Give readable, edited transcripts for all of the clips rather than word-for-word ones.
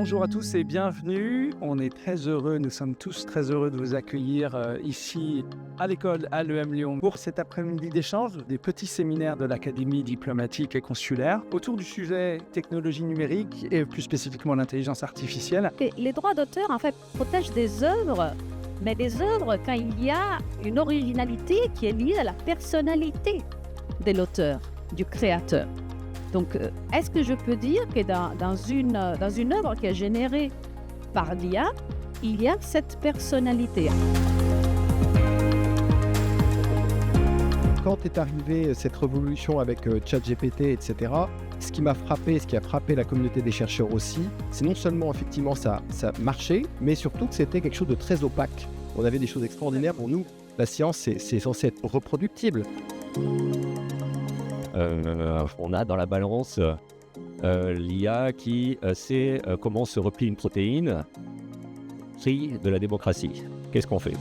Bonjour à tous et bienvenue. On est très heureux, nous sommes tous très heureux de vous accueillir ici à l'école à l'EM Lyon pour cet après-midi d'échange des petits séminaires de l'Académie diplomatique et consulaire autour du sujet technologie numérique et plus spécifiquement l'intelligence artificielle. Et les droits d'auteur, en fait, protègent des œuvres, mais des œuvres quand il y a une originalité qui est liée à la personnalité de l'auteur, du créateur. Donc, est-ce que je peux dire que dans une œuvre qui est générée par l'IA, il y a cette personnalité? Quand est arrivée cette révolution avec ChatGPT, etc., ce qui m'a frappé, ce qui a frappé la communauté des chercheurs aussi, c'est non seulement effectivement ça marchait, mais surtout que c'était quelque chose de très opaque. On avait des choses extraordinaires. Pour nous, la science, c'est censé être reproductible. On a dans la balance l'IA qui sait comment se replie une protéine, prix de la démocratie. Qu'est-ce qu'on fait ?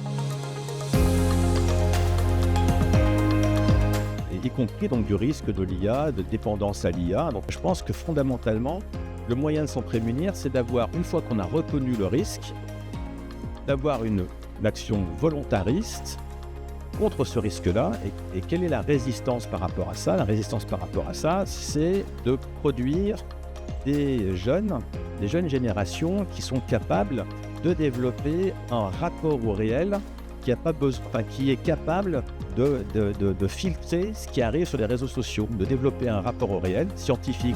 Y compris donc du risque de l'IA, de dépendance à l'IA. Donc je pense que fondamentalement, le moyen de s'en prémunir, c'est d'avoir, une fois qu'on a reconnu le risque, d'avoir une action volontariste contre ce risque-là. Et quelle est la résistance par rapport à ça ? La résistance par rapport à ça, c'est de produire des jeunes générations qui sont capables de développer un rapport au réel qui est capable de filtrer ce qui arrive sur les réseaux sociaux, de développer un rapport au réel scientifique.